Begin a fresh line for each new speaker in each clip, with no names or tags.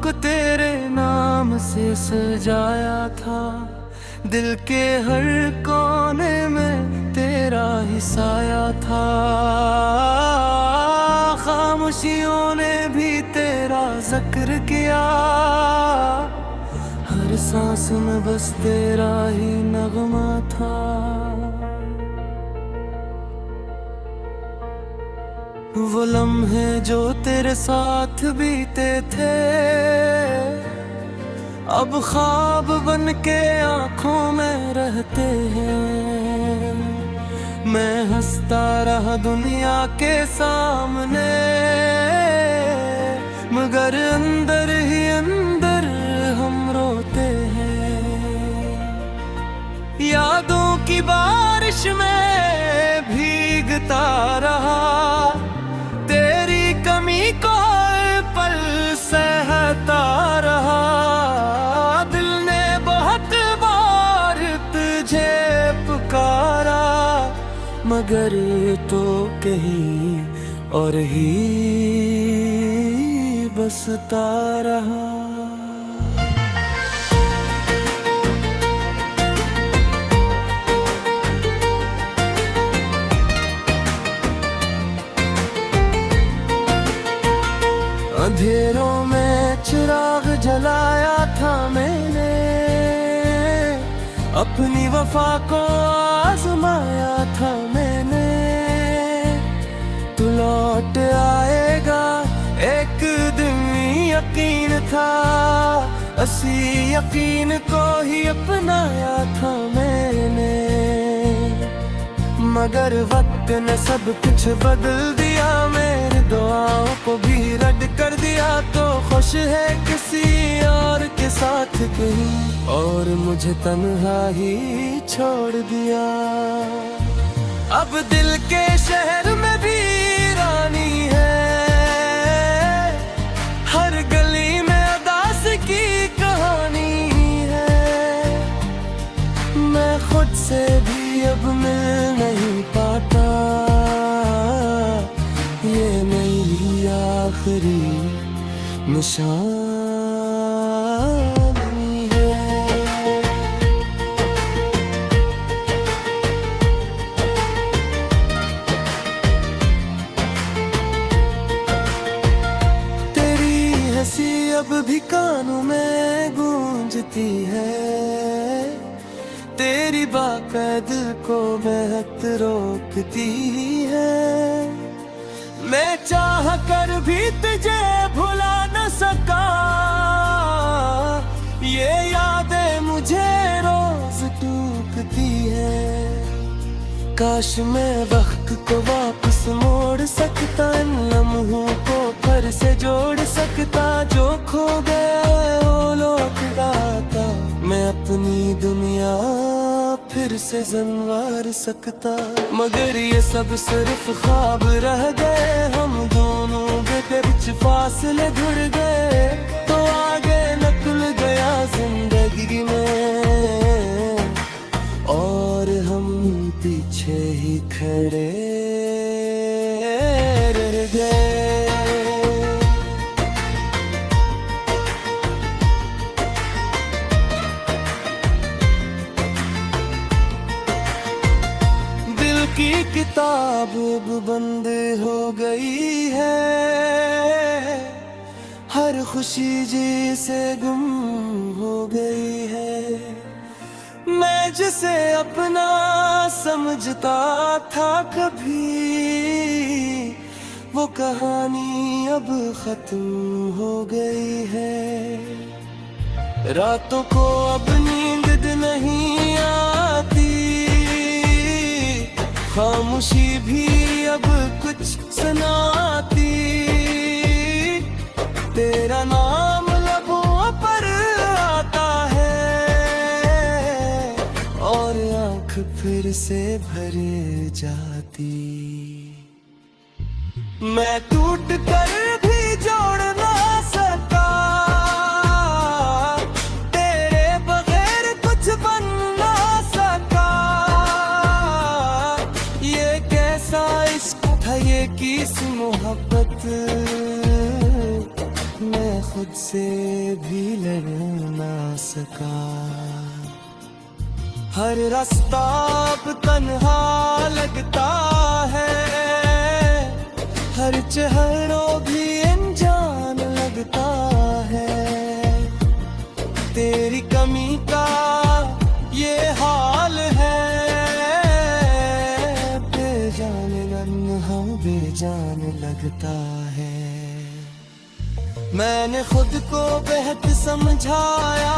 को तेरे नाम से सजाया था, दिल के हर कोने में तेरा ही साया था। खामोशियों ने भी तेरा जिक्र किया, हर सांस में बस तेरा ही नगमा था। वो लम्हे जो तेरे साथ बीते थे, अब ख्वाब बन के आँखों में रहते हैं। मैं हंसता रहा दुनिया के सामने, मगर अंदर ही अंदर हम रोते हैं। यादों की बारिश में भीगता रहा, तेरी कमी को पल सहता रहा। दिल ने बहुत बार तुझे पुकारा, मगर तो कहीं और ही बसता रहा। अंधेरों में चिराग जलाया था मैंने, अपनी वफा को आजमाया था मैंने। तू लौट आएगा एक दिन यकीन था, असी यकीन को ही अपनाया था मैंने। मगर वक्त ने सब कुछ बदल दिया, मेरी दुआओं को भी रद्द कर दिया। तो खुश है किसी और के साथ कहीं, और मुझे तन्हा ही छोड़ दिया। अब दिल के शहर में भी रानी है, हर गली में उदास की कहानी है। मैं खुद से भी अब मिल नहीं पाता, ये मेरी आखिरी निशानी है। तेरी हंसी अब भी कानों में गूंजती है, तेरी बात दिल को बहक रोकती है। मैं चाह कर भी तुझे भुला न सका, ये यादें मुझे रोज टूटती है। काश मैं वक्त को वापस मोड़ सकता, इन लम्हों को फिर से जोड़ सकता। जो खो गया वो लौट आता, मैं अपनी दुनिया फिर से जनवार सकता। मगर ये सब सिर्फ ख्वाब रह गए, हम दोनों के बीच फासले जुड़ गए। तो आगे निकल गया जिंदगी में, और हम पीछे ही खड़े रह गए। की किताब अब बंद हो गई है, हर खुशी जी से गुम हो गई है। मैं जिसे अपना समझता था कभी, वो कहानी अब खत्म हो गई है। रातों को अब नींद नहीं आती, खामोशी भी अब कुछ सुनाती। तेरा नाम लबों पर आता है, और आँख फिर से भर जाती। मैं टूट कर भी जोड़ ना सका, तेरे बगैर कुछ बन ना सका। ये कैसा इश्क था, ये किस मोहब्बत, मैं खुद से भी लड़ ना सका। हर रास्ता अब तन्हा लगता है, हर चेहरा भी अनजान लगता है। तेरी कमी का ये हाल है, बेजान नन्हा बेजान लगता है। मैंने खुद को बेहद समझाया,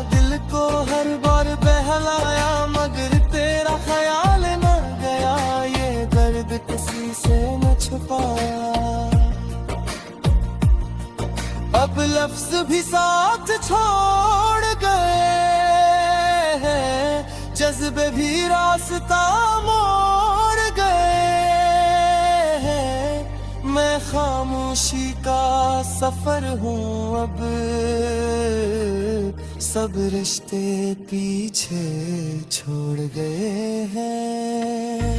दिल को हर बार बहलाया, मगर तेरा ख्याल न गया, ये दर्द किसी से न छुपाया। अब लफ्ज भी साथ छोड़ गए हैं, जज्बे भी रास्ता मोड़ गए हैं। मैं खामोशी का सफर हूँ अब, सब रिश्ते पीछे छोड़ गए हैं।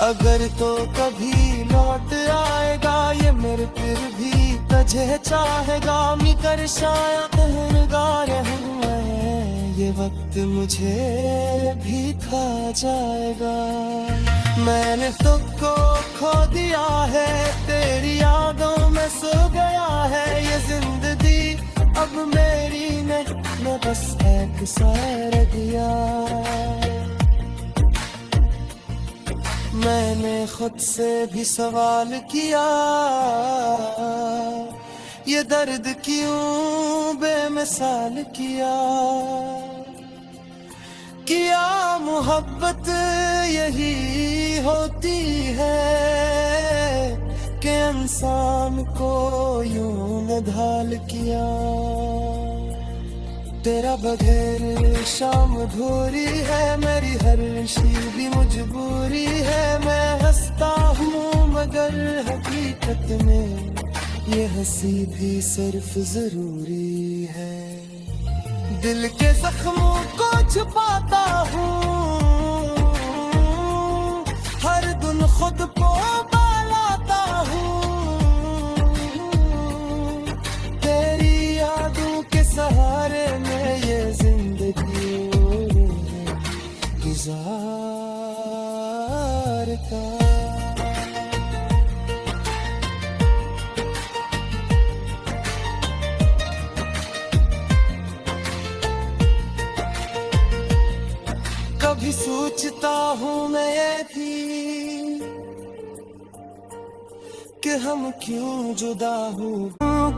अगर तो कभी लौट आएगा ये मेरे फिर भी तुझे चाहेगा, मिकर शायद हरगा रहूँगा, ये वक्त मुझे भी खा जाएगा। मैंने तुझको खो दिया है, तेरी यादों में सो गया है ये जिंदगी अब मेरी नहीं, मैं बस एक सैर दिया। मैंने खुद से भी सवाल किया, ये दर्द क्यों बेमिसाल किया। क्या मोहब्बत यही होती है कि इंसान को यूं नढाल किया। तेरा बगैर शाम अधूरी है, मेरी हर शी भी मजबूरी है। मैं हंसता हूँ मगर हकीकत में ये हंसी भी सिर्फ जरूरी है। दिल के जख्मों को छुपाता हूँ, हर दिन खुद को बालाता हूँ। तेरी यादों के सहारे में ये जिंदगी गुजारता। कभी सोचता हूँ मैं ये भी कि हम क्यों जुदा हुए।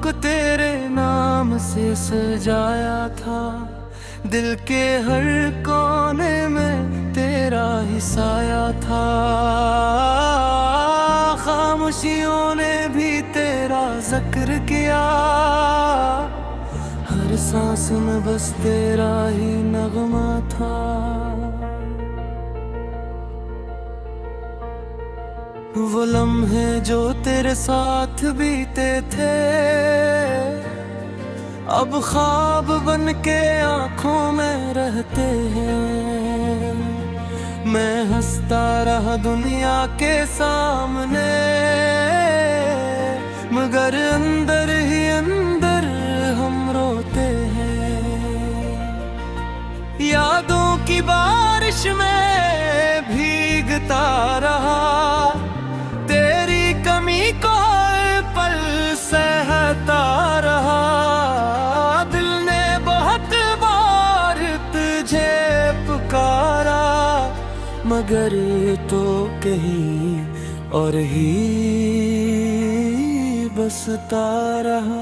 को तेरे नाम से सजाया था, दिल के हर कोने में तेरा ही साया था। खामोशियों ने भी तेरा जिक्र किया, हर सांस में बस तेरा ही नगमा था। वो लम्हे जो तेरे साथ बीते थे, अब ख्वाब बन के आँखों में रहते हैं। मैं हंसता रहा दुनिया के सामने, मगर अंदर ही अंदर हम रोते हैं। यादों की बारिश में भीगता रहा, तेरी कमी को हर पल सहता रहा। दिल ने बहुत बार तुझे पुकारा, मगर तो कहीं और ही बसता रहा।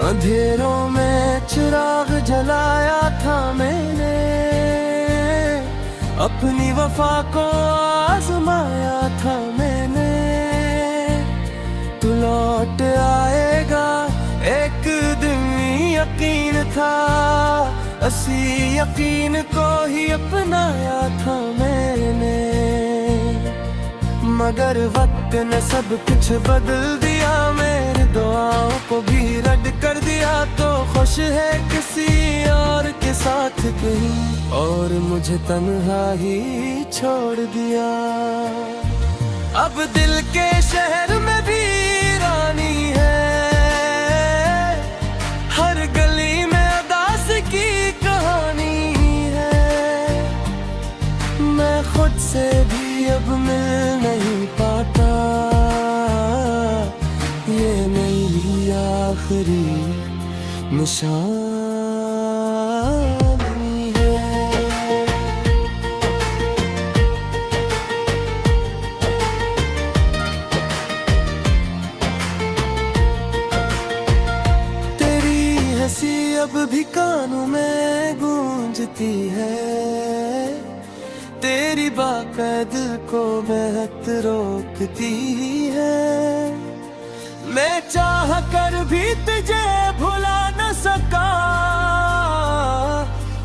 अंधेरों में चिराग जलाया था मैंने, अपनी वफा को आजमाया था मैंने। तू लौट आएगा एक दिन यकीन था, असी यकीन को ही अपनाया था मैंने। मगर वक्त ने सब कुछ बदल दिया मेरे दुआओं को भी रद्द कर दिया तो खुश है किसी और के साथ कहीं, और मुझे तन्हा ही छोड़ दिया। अब दिल के शहर में भी रानी है, हर गली में उदास की कहानी है। मैं खुद से भी अब मिल नहीं पाता, ये मेरी आखिरी निशानी है। तेरी हंसी अब भी कानों में गूंजती है, तेरी बात को बहत रोकती है। मैं चाह कर भी तुझे भुला न सका,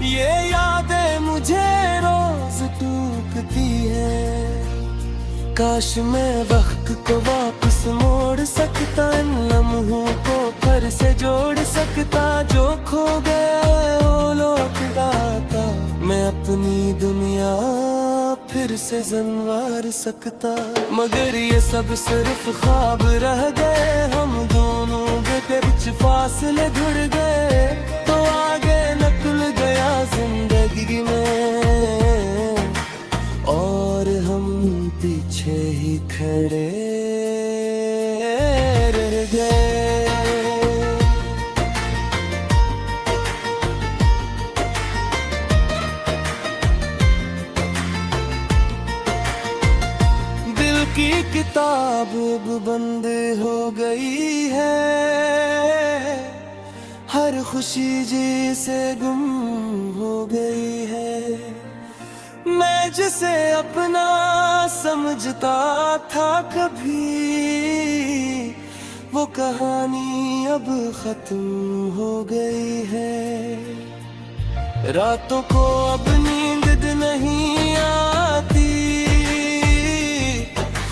ये यादें मुझे रोज टूटती है। काश मैं वक्त को वापस मोड़ सकता, इन लम्हों को फिर से जोड़ सकता। जो खो गया वो लौट आता, मैं अपनी दुनिया फिर से जनवार सकता। मगर ये सब सिर्फ ख्वाब रह गए, हम दोनों के बीच फासले जुड़ गए। तो आगे निकल गया जिंदगी में, और हम पीछे ही खड़े रह गए। की किताब अब बंद हो गई है, हर खुशी जी से गुम हो गई है। मैं जिसे अपना समझता था कभी, वो कहानी अब खत्म हो गई है। रातों को अब नींद नहीं आती,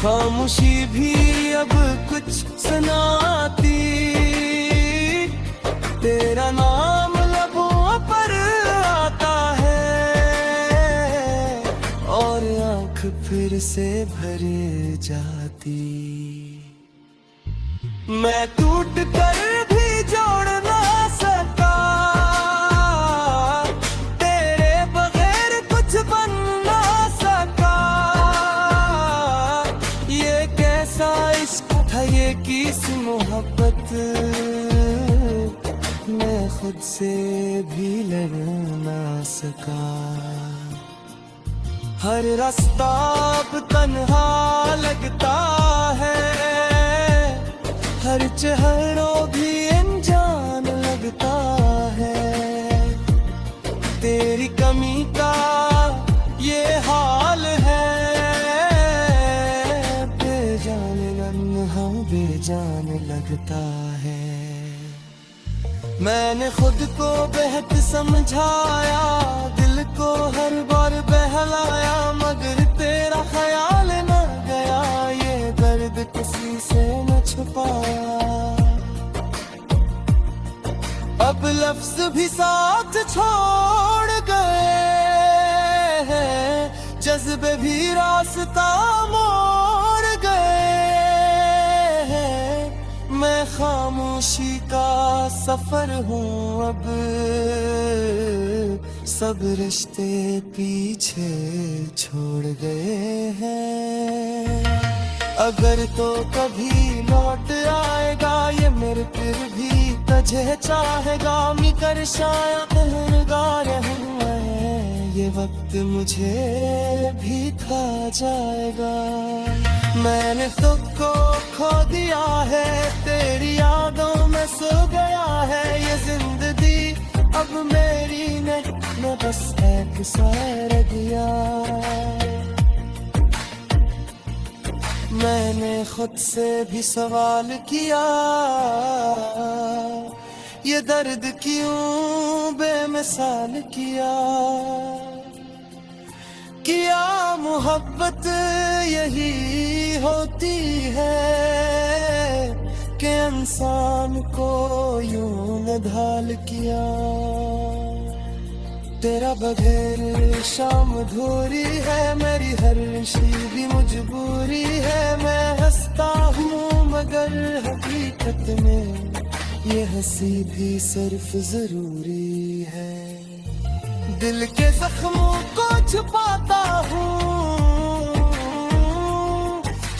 खामोशी भी अब कुछ सुनाती। तेरा नाम लबों पर आता है, और आँख फिर से भर जाती। मैं टूट कर भी जोड़ ना सका, तेरे बगैर कुछ बन ना सका। ये कैसा इश्क था, ये किसी मोहब्बत, मैं खुद से भी लड़ ना सका। हर रास्ता अब तन्हा लगता है, हर चेहरा भी अनजान लगता है। तेरी कमी का ये हाल है, बेजान लम्हा बेजान लगता है। मैंने खुद को बेहद समझाया, दिल को हर बार बहलाया, मगर तेरा ख्याल न गया, ये दर्द किसी से न छुपाया। अब लफ्ज भी साथ छोड़ गए हैं, जज्बे भी रास्ता मोड़ गए हैं। मैं खामोशी का सफर हूँ अब, सब रिश्ते पीछे छोड़ गए हैं। अगर तो कभी लौट आएगा ये मेरे फिर भी तुझे चाहेगा। मिकर शायद रहूँगा, ये वक्त मुझे भी खा जाएगा। मैंने खुद को खो दिया है, तेरी यादों में सो गया है। ये जिंदगी अब मेरी नहीं, मैं बस एक सैर दिया। मैंने खुद से भी सवाल किया, ये दर्द क्यों बेमिसाल किया। क्या मोहब्बत यही होती है, के इंसान को यूं न ढाल किया। तेरा बगैर शाम अधूरी है, मेरी हर शी भी मजबूरी है। मैं हंसता हूँ मगर हकीकत में ये हंसी भी सिर्फ जरूरी है। दिल के जख्मों को छुपाता हूँ,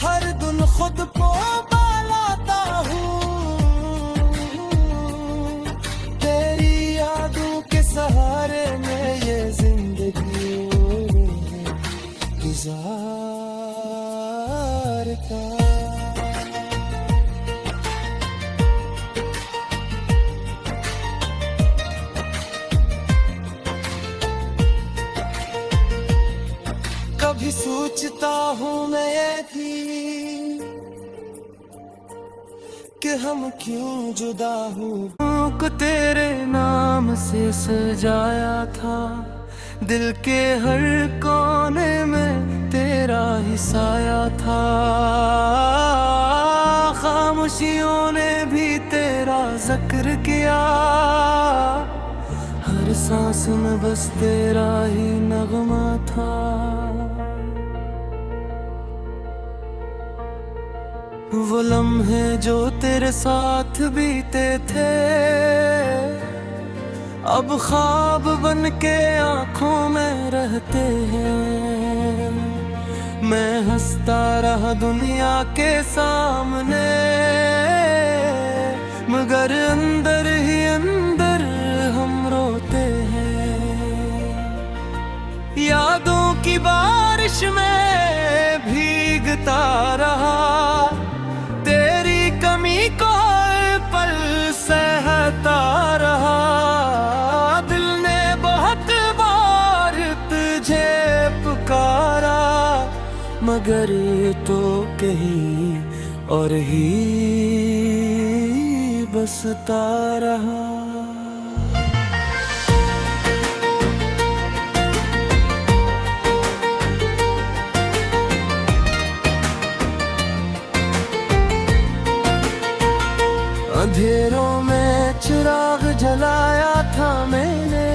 हर दिन खुद को बहलाता हूँ। तेरी यादों के सहारे में ये जिंदगी गुजारता। कभी सोचता हूँ मैं ये भी कि हम क्यों जुदा हुए। को तेरे नाम से सजाया था, दिल के हर कोने में तेरा ही साया था। खामोशियों ने भी तेरा जिक्र किया, हर सांस में बस तेरा ही नगमा था। वो लम्हे जो तेरे साथ बीते थे, अब ख्वाब बन के आँखों में रहते हैं। मैं हंसता रहा दुनिया के सामने, मगर अंदर ही अंदर हम रोते हैं। यादों की बारिश में भीगता रहा, तेरी कमी को हर पल सहता रहा। दिल ने बहुत बार तुझे पुकारा, मगर तो कहीं और ही बसता रहा। अंधेरों में चिराग जलाया था मैंने,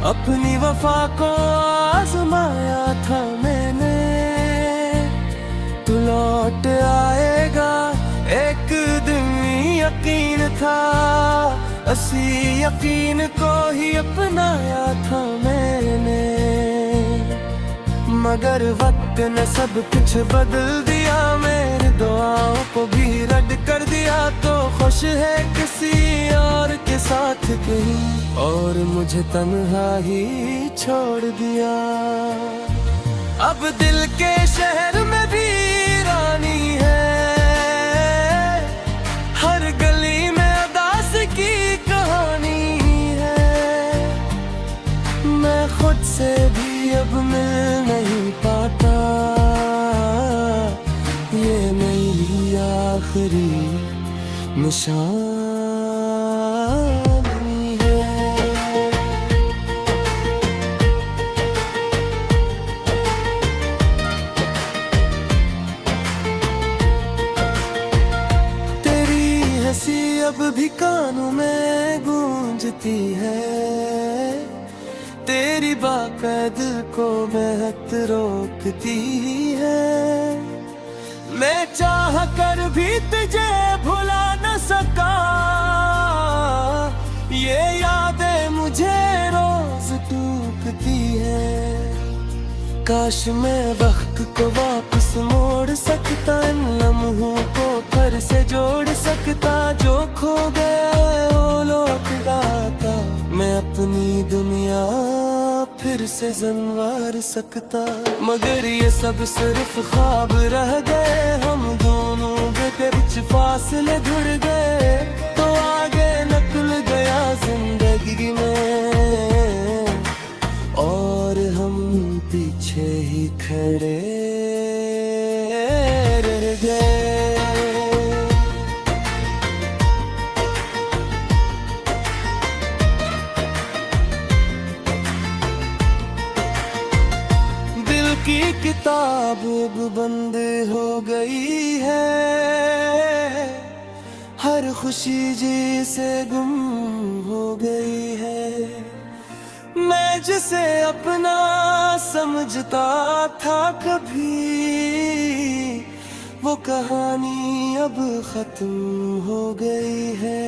अपनी वफा को आजमाया था मैंने। तू लौट आएगा एक दिन यकीन था, असी यकीन को ही अपनाया था मैंने। मगर वक्त ने सब कुछ बदल दिया, मेरी दुआओं को भी रद्द कर दिया। तो खुश है किसी और के साथ कहीं, और मुझे तन्हा ही छोड़ दिया। अब दिल के शहर में भी रानी है, हर गली में उदास की कहानी है। मैं खुद से भी अब मिल नहीं पाता, ये मेरी आखिरी निशानी है। तेरी हंसी अब भी कानों में गूंजती है, तेरी बाक़ैद को महक रोकती है। मैं चाह कर भी तुझे भुला न सका, ये यादें मुझे रोज टूटती है। काश मैं वक्त को वापस मोड़ सकता, इन लम्हों को फिर से जोड़ सकता। जो खो गया वो लौट आता, मैं अपनी दुनिया फिर से जनवार सकता। मगर ये सब सिर्फ ख्वाब रह गए, हम दोनों के बीच फासले जुड़ गए। तो आगे निकल गया जिंदगी में, और हम पीछे ही खड़े रह गए। की किताब अब बंद हो गई है, हर खुशी जी से गुम हो गई है। मैं जिसे अपना समझता था कभी, वो कहानी अब खत्म हो गई है।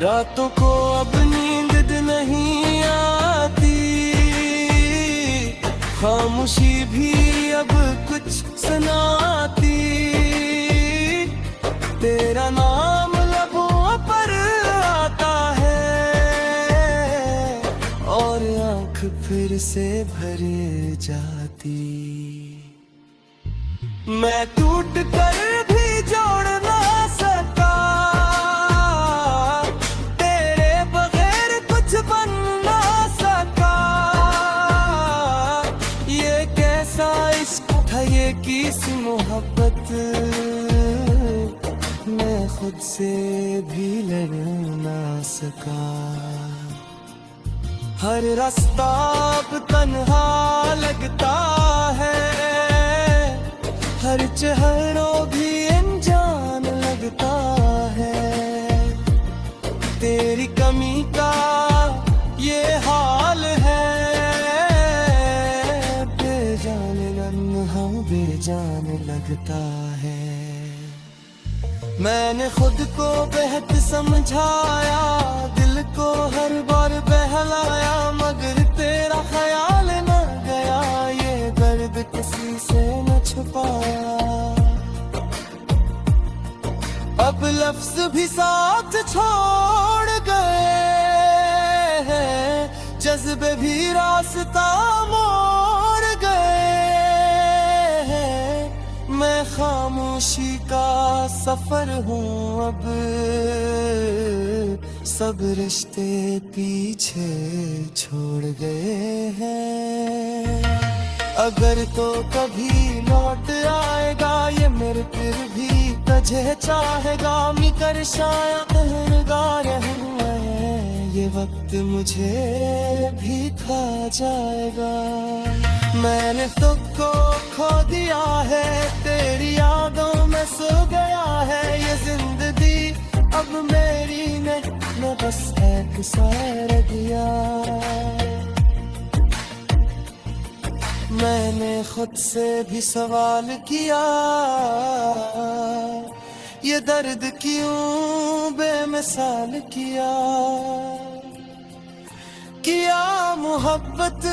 रातों को अब नींद नहीं आती, खामोशी भी अब कुछ सुनाती। तेरा नाम लबों पर आता है और आँख फिर से भर जाती। मैं टूट कर भी जोड़ ना सका, तेरे बगैर कुछ बन ना सका। ये कैसा इश्क था, ये किसी मोहब्बत, मैं खुद से भी लड़ ना सका। हर रास्ता अब तन्हा लगता है, हर चेहरा भी अनजान लगता है। तेरी कमी का ये हाल है, बेजान लम्हा बेजान लगता है। मैंने खुद को बेहद समझाया, दिल को हर बार बहलाया, मगर तेरा ख्याल न गया, ये दर्द किसी से न छुपाया। अब लफ्ज भी साथ छोड़ गए हैं, जज्बे भी रास्ता मोड़ गए हैं। मैं खामोशी का सफर हूँ अब, सब रिश्ते पीछे छोड़ गए हैं। अगर तो कभी लौट आएगा ये मेरे फिर भी तुझे चाहेगा। मिकर शायद हरगार है, ये वक्त मुझे भी खा जाएगा। मैंने तुझको खो दिया है, तेरी यादों में सो गया है। ये जिंदगी अब मेरी नहीं, मैं बस एक सैर दिया। मैंने खुद से भी सवाल किया, ये दर्द क्यों बेमिसाल किया। क्या मोहब्बत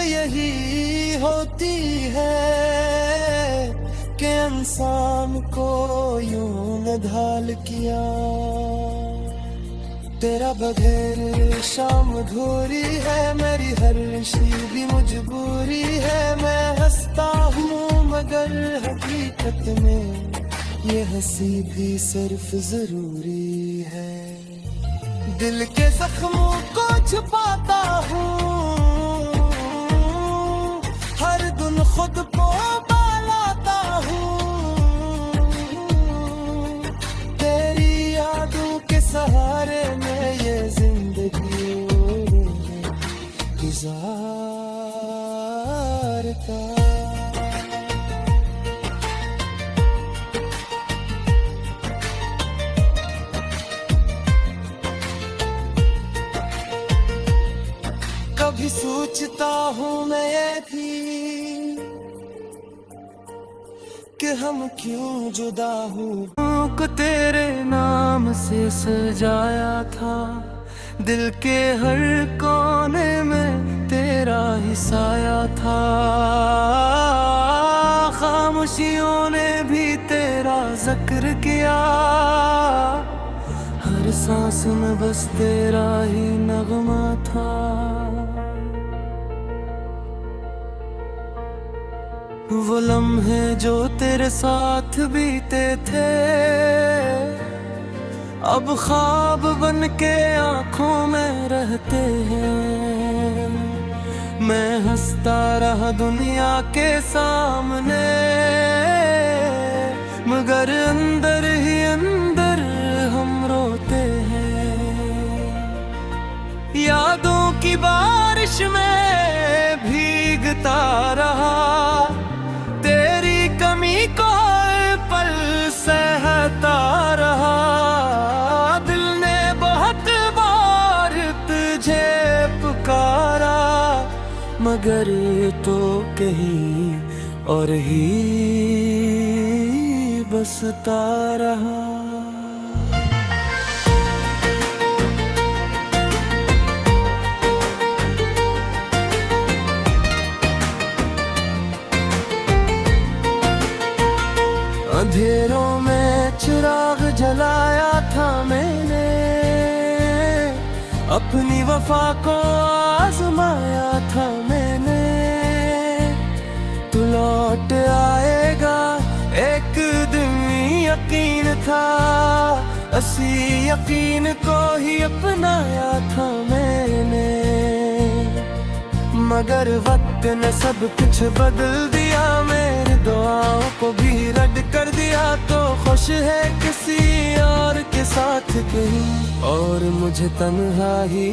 यही होती है कि इंसान को यूं नढाल किया। तेरा बगैर शाम अधूरी है, मेरी हर शी भी मजबूरी है। मैं हंसता हूँ मगर हकीकत में ये हंसी भी सिर्फ जरूरी है। दिल के जख्मों को छुपाता हूँ, हर दिन खुद को बालाता हूँ। तेरी यादों के सहारे में ये जिंदगी गुजारता। कभी सोचता हूँ मैं ये भी कि हम क्यों जुदा हुए। को तेरे नाम से सजाया था, दिल के हर कोने में तेरा ही साया था। खामोशियों ने भी तेरा जिक्र किया, हर सांस में बस तेरा ही नगमा था। वो लम्हे जो तेरे साथ बीते थे, अब ख्वाब बन के आँखों में रहते हैं। मैं हंसता रहा दुनिया के सामने, मगर अंदर ही अंदर हम रोते हैं। यादों की बारिश में भीग देखता रहा, तेरी कमी को हर पल सहता रहा। दिल ने बहुत बार तुझे पुकारा, मगर तो कहीं और ही बसता रहा। अंधेरों में चिराग जलाया था मैंने, अपनी वफा को आजमाया था मैंने। तू लौट आएगा एक दिन यकीन था, असी यकीन को ही अपनाया था मैंने। मगर वक्त ने सब कुछ बदल दिया, मेरी दुआओं को भी रद्द कर दिया। तो खुश है किसी और के साथ कहीं, और मुझे तन्हा ही